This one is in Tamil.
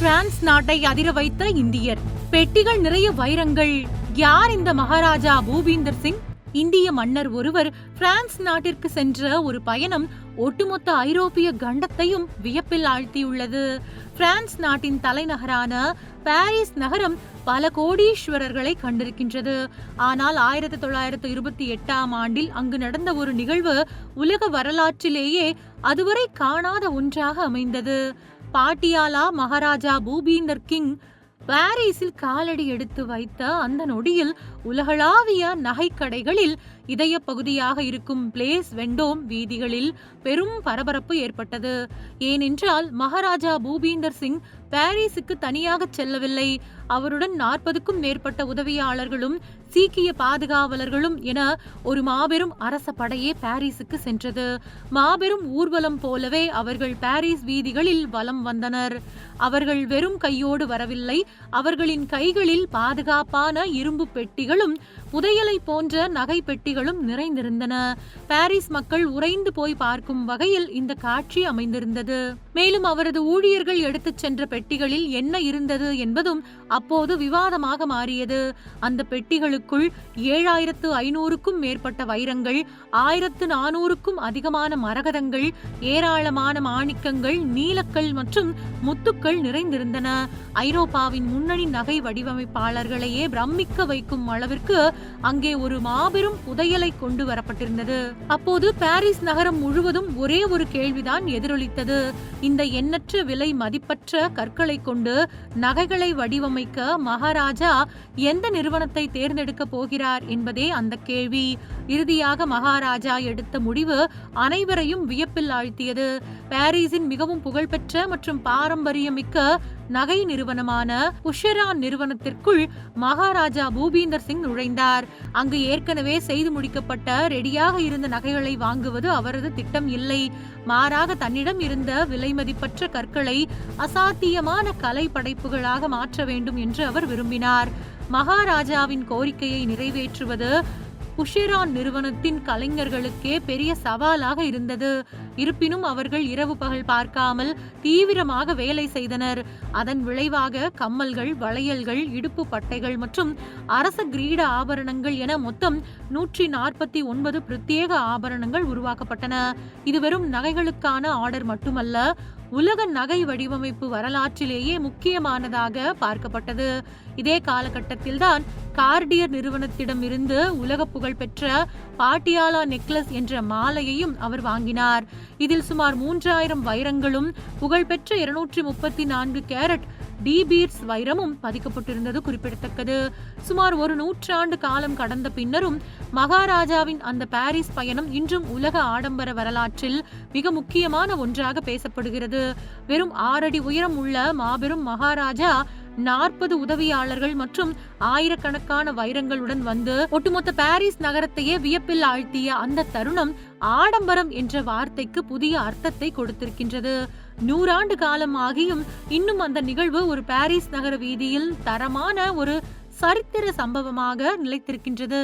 பிரான்ஸ் நாட்டை அதிர வைத்த இந்தியர். பெட்டிகள் நிறைய வைரங்கள். யார் இந்த மகாராஜா பூபீந்தர் சிங்? இந்திய மன்னர் ஒருவர் பிரான்ஸ் நாட்டிற்கு சென்ற ஒரு பயணம் ஒட்டுமொத்த ஐரோப்பிய கண்டத்தையும் வியப்பில் ஆழ்த்தியுள்ளது. பிரான்ஸ் நாட்டின் தலைநகரான பாரிஸ் நகரம் பல கோடீஸ்வரர்களை கண்டிருக்கின்றது. ஆனால் 1928ஆம் ஆண்டில் அங்கு நடந்த ஒரு நிகழ்வு உலக வரலாற்றிலேயே அதுவரை காணாத ஒன்றாக அமைந்தது. பாட்டியாலா மகாராஜா பூபீந்தர் கிங் பாரிஸில் காலடி எடுத்து வைத்த அந்த நொடியில் உலகளாவிய நகைக்கடைகளில் இதய பகுதியாக இருக்கும் பிளேஸ் வெண்டோம் வீதிகளில் பெரும் பரபரப்பு ஏற்பட்டது. ஏனென்றால் மகாராஜா பூபீந்தர் சிங் பாரிஸுக்கு தனியாக செல்லவில்லை. அவருடன் 40க்கும் மேற்பட்ட உதவியாளர்களும் சீக்கிய பாதுகாவலர்களும் என ஒரு மாபெரும் அரச படையே பாரிஸுக்கு சென்றது. மாபெரும் ஊர்வலம் போலவே அவர்கள் பாரிஸ் வீதிகளில் வலம் வந்தனர். அவர்கள் வெறும் கையோடு வரவில்லை. அவர்களின் கைகளில் பாதுகாப்பான இரும்பு பெட்டிகளும் புதையலை போன்ற நகை பெட்டிகளும் நிறைந்திருந்தன. பாரிஸ் மக்கள் உறைந்து போய் பார்க்கும் வகையில் இந்த காட்சி அமைந்திருந்தது. மேலும் அவரது ஊழியர்கள் எடுத்துச் சென்ற பெட்டிகளில் என்ன இருந்தது என்பதும் அப்போது விவாதமாக மாறியது. அந்த பெட்டிகளுக்குள் 7500க்கும் மேற்பட்ட வைரங்கள், 1400க்கும் அதிகமான மரகதங்கள், ஏராளமான மாணிக்கங்கள், நீலக்கல் மற்றும் முத்துக்கள் நிறைந்திருந்தன. ஐரோப்பாவின் முன்னணி நகை வடிவமைப்பாளர்களையே பிரமிக்க வைக்கும் அளவிற்கு அங்கே ஒரு மாபெரும் புதையலை கொண்டு வரப்பட்டிருந்தது. அப்போது பாரிஸ் நகரம் முழுவதும் ஒரே ஒரு கேள்விதான் எதிரொலித்தது. இந்த எண்ணற்ற விலை மதிப்பற்ற கற்களை கொண்டு நகைகளை வடிவமைக்க மகாராஜா எந்த நிறுவனத்தை தேர்ந்தெடுக்க போகிறார் என்பதே அந்த கேள்வி. இறுதியாக மகாராஜா எடுத்த முடிவு அனைவரையும் வியப்பில் ஆழ்த்தியது. பாரிஸின் மிகவும் புகழ்பெற்ற மற்றும் பாரம்பரியமிக்க நகை நிறுவனமான புஷரான் நிறுவனத்திற்குள் மகாராஜா பூபீந்தர் சிங் நுழைந்தார். அங்கு ஏற்கனவே செய்து முடிக்கப்பட்ட ரெடியாக இருந்த நகைகளை வாங்குவது அவரது திட்டம் இல்லை. மாறாக தன்னிடம் இருந்த விலை மதிப்பற்ற கற்களை அசாத்தியமான கலை படைப்புகளாக மாற்ற வேண்டும் என்று அவர் விரும்பினார். மகாராஜாவின் கோரிக்கையை நிறைவேற்றுவது புஷரான் நிறுவனத்தின் கலைஞர்களுக்கே பெரிய சவாலாக இருந்தது. இருப்பினும் அவர்கள் இரவு பகல் பார்க்காமல் தீவிரமாக வேலை செய்தனர். அதன் விளைவாக கம்மல்கள், வளையல்கள், இடுப்பு பட்டைகள் மற்றும் அரச கிரீட ஆபரணங்கள் என மொத்தம் 149 பிரத்யேக ஆபரணங்கள் உருவாக்கப்பட்டன. இது வெறும் நகைகளுக்கான ஆர்டர் மட்டுமல்ல, உலக நகை வடிவமைப்பு வரலாற்றிலேயே முக்கியமானதாக பார்க்கப்பட்டது. இதே காலகட்டத்தில்தான் கார்டியர் நிறுவனத்திடம் இருந்து உலக புகழ்பெற்ற பாட்டியாலா நெக்லஸ் என்ற மாலையையும் அவர் வாங்கினார். இதில் சுமார் 3000 வைரங்களும் புகழ்பெற்ற 234 கேரட் டி-பீட்ஸ் வைரமும் பதிக்கப்பட்டிருந்தது குறிப்பிடத்தக்கது. சுமார் ஒரு நூற்றாண்டு காலம் கடந்த பின்னரும் மகாராஜாவின் அந்த பாரிஸ் பயணம் இன்றும் உலக ஆடம்பர வரலாற்றில் மிக முக்கியமான ஒன்றாக பேசப்படுகிறது. வெறும் 6 அடி உயரம் உள்ள மாபெரும் மகாராஜா 40 உதவியாளர்கள் மற்றும் ஆயிரக்கணக்கான வைரங்களுடன் வந்து ஒட்டுமொத்த பாரிஸ் நகரத்தையே வியப்பில் ஆழ்த்திய அந்த தருணம் ஆடம்பரம் என்ற வார்த்தைக்கு புதிய அர்த்தத்தை கொடுத்திருக்கின்றது. 100 ஆண்டு காலம் ஆகியும் இன்னும் அந்த நிகழ்வு ஒரு பாரிஸ் நகர வீதியில் தரமான ஒரு சரித்திர சம்பவமாக நிலைத்திருக்கின்றது.